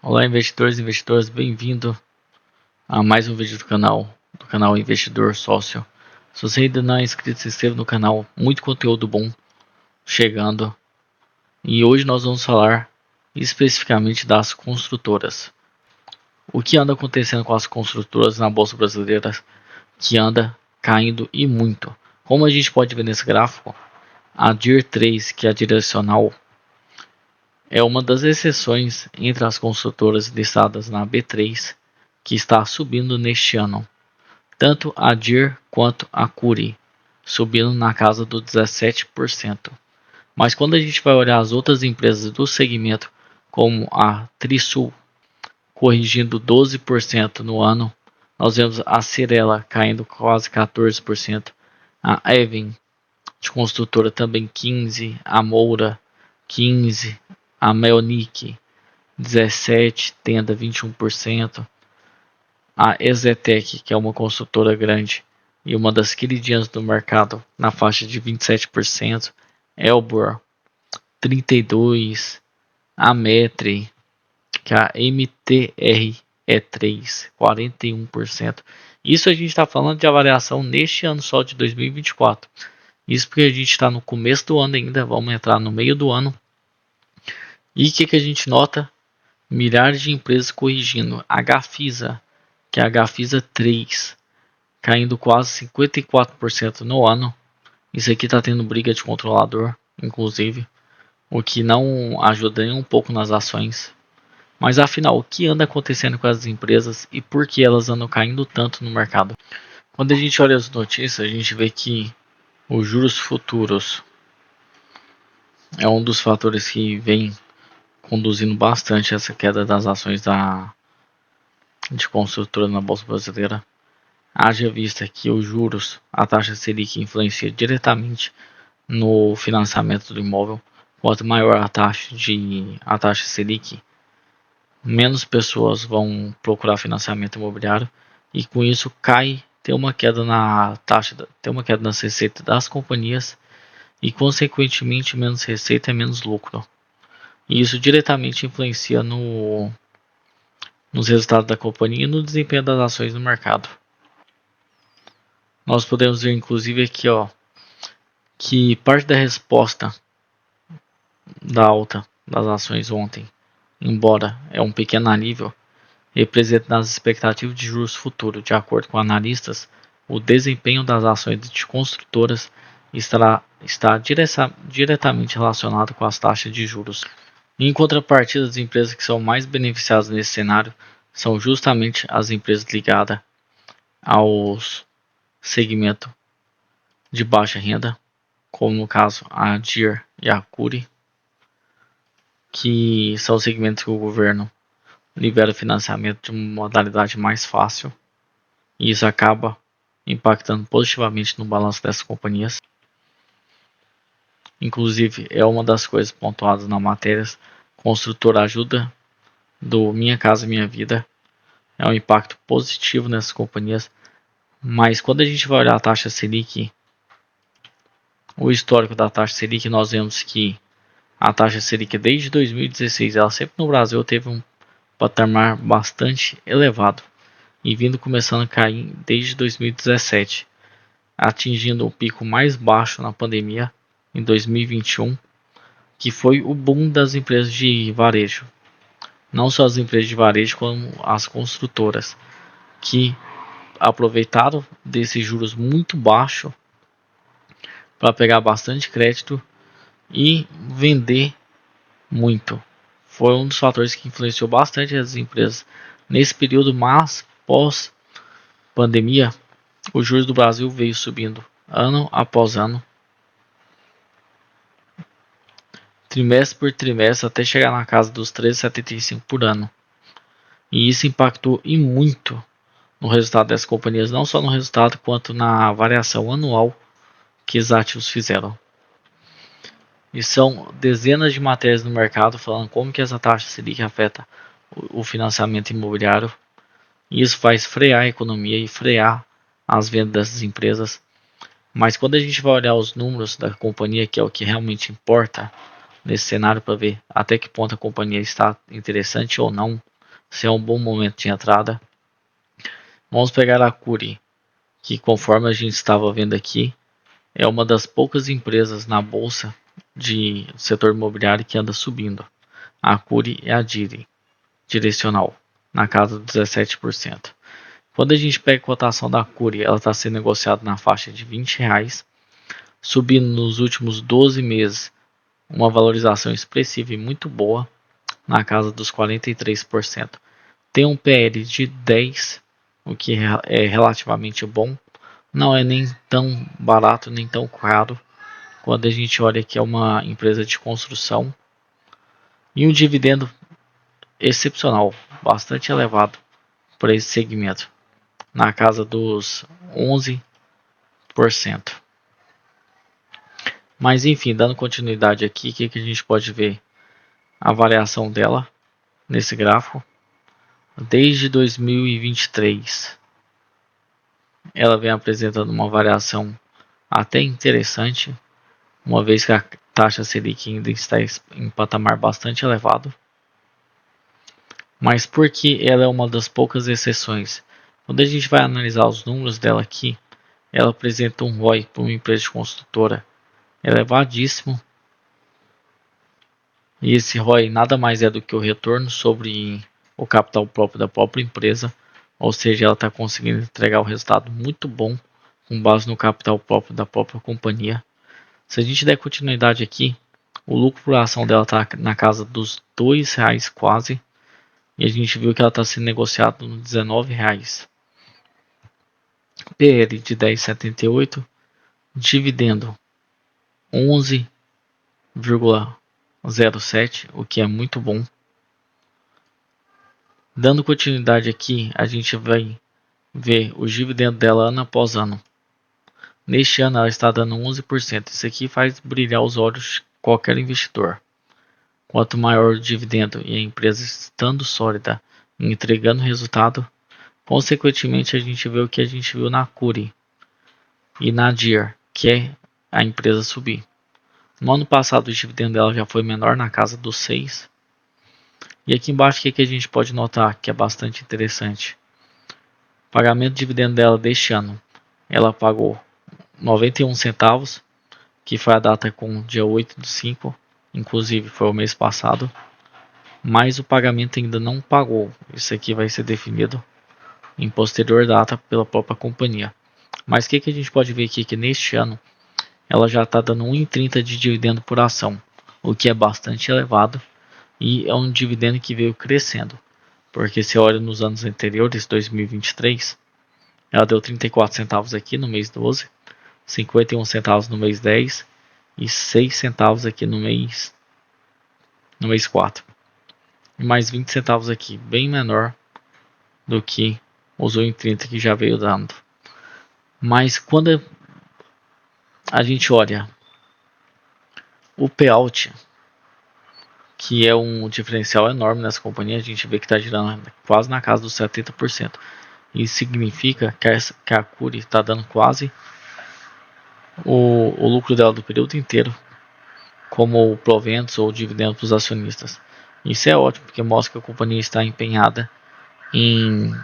Olá, investidores e investidoras, bem-vindo a mais um vídeo do canal Investidor Sócio. Se você ainda não é inscrito, se inscreva no canal, muito conteúdo bom chegando. E hoje nós vamos falar especificamente das construtoras. O que anda acontecendo com as construtoras na Bolsa Brasileira, que anda caindo e muito. Como a gente pode ver nesse gráfico, a DIR3, que é a direcional, é uma das exceções entre as construtoras listadas na B3, que está subindo neste ano. Tanto a DIR quanto a Cury subindo na casa do 17%. Mas quando a gente vai olhar as outras empresas do segmento, como a Trisul corrigindo 12% no ano, nós vemos a Cirela caindo quase 14%, a Even de construtora também 15%, a Moura 15%, a Melnick 17%, Tenda 21%, a Exetec, que é uma construtora grande e uma das queridinhas do mercado, na faixa de 27%, Elbor 32%, a Metri, que é a MTRE3, 41%. Isso a gente está falando de avaliação neste ano só de 2024. Isso porque a gente está no começo do ano ainda, vamos entrar no meio do ano. E o que a gente nota? Milhares de empresas corrigindo. A Gafisa, que é a Gafisa 3, caindo quase 54% no ano. Isso aqui está tendo briga de controlador, inclusive, o que não ajuda nem um pouco nas ações. Mas afinal, o que anda acontecendo com as empresas e por que elas andam caindo tanto no mercado? Quando a gente olha as notícias, a gente vê que os juros futuros é um dos fatores que vem conduzindo bastante essa queda das ações de construtora na Bolsa Brasileira. Haja vista que os juros, a taxa Selic influencia diretamente no financiamento do imóvel. Quanto maior a taxa Selic, menos pessoas vão procurar financiamento imobiliário e com isso tem uma queda na taxa, tem uma queda nas receitas das companhias e consequentemente menos receita é menos lucro. E isso diretamente influencia nos resultados da companhia e no desempenho das ações no mercado. Nós podemos ver inclusive aqui, que parte da resposta da alta das ações ontem, embora é um pequeno alívio, representa nas expectativas de juros futuros. De acordo com analistas, o desempenho das ações de construtoras está diretamente relacionado com as taxas de juros. Em contrapartida, as empresas que são mais beneficiadas nesse cenário são justamente as empresas ligadas aos segmento de baixa renda, como no caso a DIR e a Cury, que são segmentos que o governo libera financiamento de uma modalidade mais fácil, e isso acaba impactando positivamente no balanço dessas companhias. Inclusive, é uma das coisas pontuadas na matéria. Construtora ajuda do Minha Casa Minha Vida, é um impacto positivo nessas companhias. Mas quando a gente vai olhar a taxa Selic, o histórico da taxa Selic, nós vemos que a taxa Selic desde 2016, ela sempre no Brasil teve um patamar bastante elevado e vindo começando a cair desde 2017, atingindo o pico mais baixo na pandemia em 2021, que foi o boom das empresas de varejo. Não só as empresas de varejo, como as construtoras, que aproveitaram desses juros muito baixos para pegar bastante crédito e vender muito. Foi um dos fatores que influenciou bastante as empresas nesse período, mas pós pandemia, os juros do Brasil veio subindo ano após ano, trimestre por trimestre, até chegar na casa dos 13,75 por ano. E isso impactou e muito no resultado dessas companhias, não só no resultado, quanto na variação anual que os ativos fizeram. E são dezenas de matérias no mercado falando como que essa taxa Selic afeta o financiamento imobiliário. E isso faz frear a economia e frear as vendas dessas empresas. Mas quando a gente vai olhar os números da companhia, que é o que realmente importa, nesse cenário para ver até que ponto a companhia está interessante ou não, se é um bom momento de entrada. Vamos pegar a Cury, que conforme a gente estava vendo aqui, é uma das poucas empresas na bolsa de setor imobiliário que anda subindo. A Cury é a direcional, na casa de 17%. Quando a gente pega a cotação da Cury, ela está sendo negociada na faixa de R$20, subindo nos últimos 12 meses uma valorização expressiva e muito boa, na casa dos 43%. Tem um PL de 10, o que é relativamente bom. Não é nem tão barato nem tão caro quando a gente olha que é uma empresa de construção. E um dividendo excepcional, bastante elevado para esse segmento, na casa dos 11%. Mas enfim, dando continuidade aqui, o que a gente pode ver? A variação dela nesse gráfico. Desde 2023, ela vem apresentando uma variação até interessante, uma vez que a taxa Selic ainda está em patamar bastante elevado. Mas porque ela é uma das poucas exceções, quando a gente vai analisar os números dela aqui, ela apresenta um ROI para uma empresa de construtora elevadíssimo. E esse ROI nada mais é do que o retorno sobre o capital próprio da própria empresa, ou seja, ela está conseguindo entregar um resultado muito bom com base no capital próprio da própria companhia. Se a gente der continuidade aqui, o lucro por ação dela está na casa dos R$2 quase, e a gente viu que ela está sendo negociada nos R$19. PL de 10,78, dividendo 11,07, o que é muito bom. Dando continuidade aqui, a gente vai ver o dividendo dela ano após ano. Neste ano ela está dando 11%. Isso aqui faz brilhar os olhos de qualquer investidor. Quanto maior o dividendo e a empresa estando sólida e entregando resultado, consequentemente a gente vê o que a gente viu na Cury e na Deere, que é a empresa subir. No ano passado o dividendo dela já foi menor, na casa dos 6. E aqui embaixo o que a gente pode notar que é bastante interessante. O pagamento de dividendo dela deste ano, ela pagou 91 centavos, que foi a data com dia 8/5, inclusive foi o mês passado. Mas o pagamento ainda não pagou. Isso aqui vai ser definido em posterior data pela própria companhia. Mas o que a gente pode ver aqui que neste ano ela já está dando 1,30 de dividendo por ação, o que é bastante elevado e é um dividendo que veio crescendo, porque se olha nos anos anteriores, 2023, ela deu 34 centavos aqui no mês 12, 51 centavos no mês 10 e 6 centavos aqui no mês 4. E mais 20 centavos aqui, bem menor do que os 1,30 que já veio dando. Mas quando a gente olha o payout, que é um diferencial enorme nessa companhia, a gente vê que está girando quase na casa dos 70%. Isso significa que a Cury está dando quase o lucro dela do período inteiro como proventos ou dividendos para os acionistas. Isso é ótimo, porque mostra que a companhia está empenhada em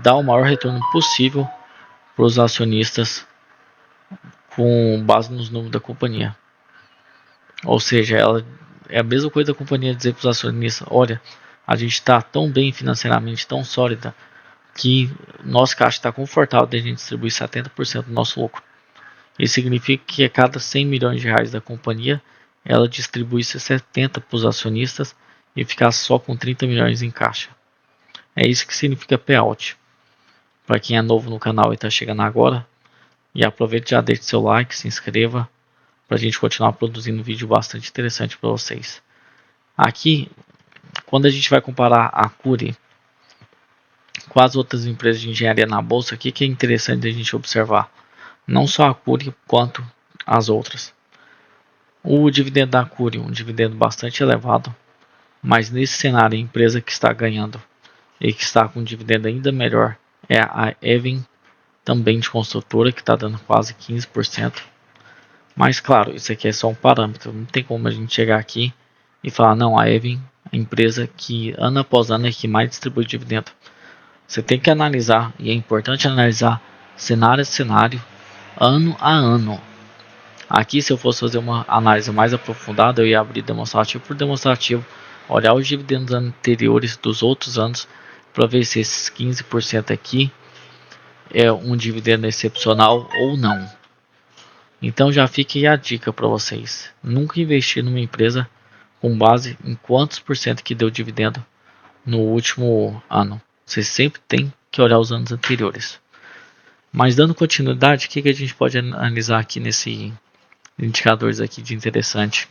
dar o maior retorno possível para os acionistas com base nos números da companhia. Ou seja, ela é a mesma coisa da companhia dizer para os acionistas: olha, a gente está tão bem financeiramente, tão sólida, que nosso caixa está confortável de a gente distribuir 70% do nosso lucro. Isso significa que a cada 100 milhões de reais da companhia, ela distribuísse 70 para os acionistas e ficasse só com 30 milhões em caixa. É isso que significa payout. Para quem é novo no canal e está chegando agora, e aproveite, já deixe seu like, se inscreva, para a gente continuar produzindo vídeo bastante interessante para vocês. Aqui, quando a gente vai comparar a Cury com as outras empresas de engenharia na bolsa, o que é interessante a gente observar? Não só a Cury quanto as outras. O dividendo da Cury, um dividendo bastante elevado, mas nesse cenário a empresa que está ganhando e que está com um dividendo ainda melhor é a Even, também de construtora, que está dando quase 15%. Mas claro, isso aqui é só um parâmetro. Não tem como a gente chegar aqui e falar, não, a Evan é a empresa que ano após ano é que mais distribui dividendo. Você tem que analisar, e é importante analisar cenário a cenário, ano a ano. Aqui, se eu fosse fazer uma análise mais aprofundada, eu ia abrir demonstrativo por demonstrativo, olhar os dividendos anteriores dos outros anos, para ver se esses 15% aqui é um dividendo excepcional ou não. Então já fica aí a dica para vocês. Nunca investir numa empresa com base em quantos por cento que deu dividendo no último ano. Você sempre tem que olhar os anos anteriores. Mas dando continuidade, o que a gente pode analisar aqui nesse indicadores aqui de interessante?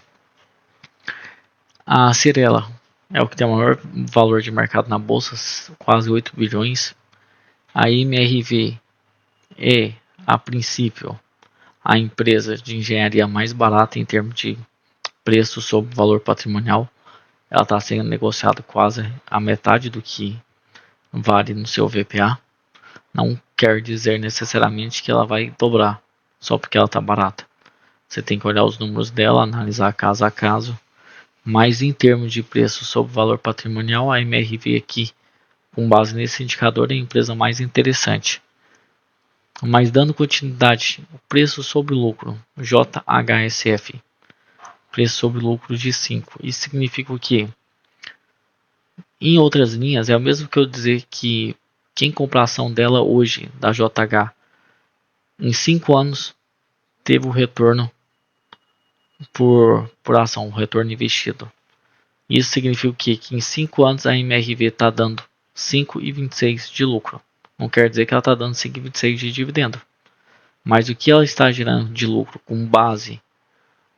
A Cirela é o que tem o maior valor de mercado na bolsa, quase 8 bilhões. A MRV é, a princípio, a empresa de engenharia mais barata em termos de preço sobre valor patrimonial. Ela está sendo negociada quase a metade do que vale no seu VPA. Não quer dizer necessariamente que ela vai dobrar só porque ela está barata. Você tem que olhar os números dela, analisar caso a caso. Mas em termos de preço sobre valor patrimonial, a MRV aqui, com base nesse indicador, é a empresa mais interessante. Mas dando continuidade, o preço sobre lucro, JHSF, preço sobre lucro de 5. Isso significa o quê? Em outras linhas, é o mesmo que eu dizer que quem comprar a ação dela hoje, da JH, em 5 anos, teve o retorno por ação, o retorno investido. Isso significa o quê? Que em 5 anos a MRV está dando 5,26 de lucro. Não quer dizer que ela está dando 5,26 de dividendo. Mas o que ela está gerando de lucro com base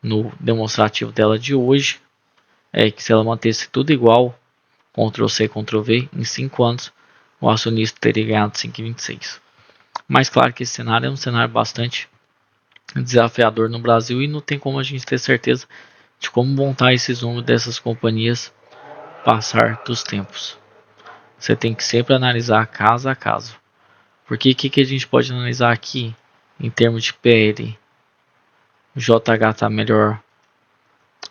no demonstrativo dela de hoje é que se ela mantesse tudo igual, Ctrl C, Ctrl V, em 5 anos o acionista teria ganhado 5,26. Mas claro que esse cenário é um cenário bastante desafiador no Brasil e não tem como a gente ter certeza de como montar esses números dessas companhias passar dos tempos. Você tem que sempre analisar caso a caso. Porque o que a gente pode analisar aqui em termos de PL? O JH está melhor,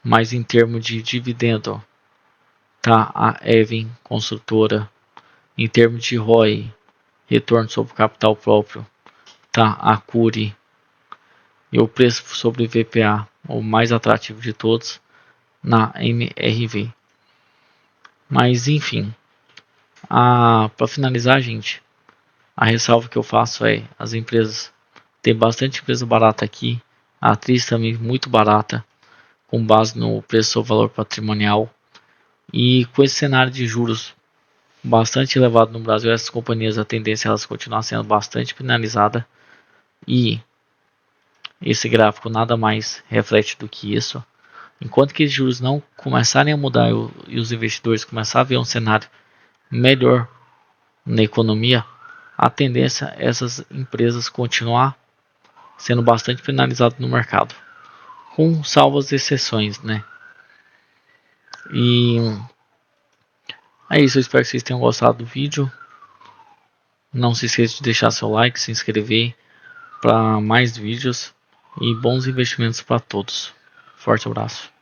mas em termos de dividendo tá a Evan Construtora. Em termos de ROI, retorno sobre capital próprio, tá a Cury. E o preço sobre VPA, o mais atrativo de todos, na MRV. Mas enfim, para finalizar, gente, a ressalva que eu faço é: as empresas, tem bastante empresa barata aqui, a Atriz também muito barata, com base no preço sobre valor patrimonial. E com esse cenário de juros bastante elevado no Brasil, essas companhias, a tendência é elas continuar sendo bastante penalizadas. E esse gráfico nada mais reflete do que isso. Enquanto que os juros não começarem a mudar e os investidores começarem a ver um cenário melhor na economia, a tendência é essas empresas continuar sendo bastante penalizadas no mercado, com salvas exceções, né? E é isso, eu espero que vocês tenham gostado do vídeo. Não se esqueça de deixar seu like, se inscrever para mais vídeos e bons investimentos para todos. Forte abraço.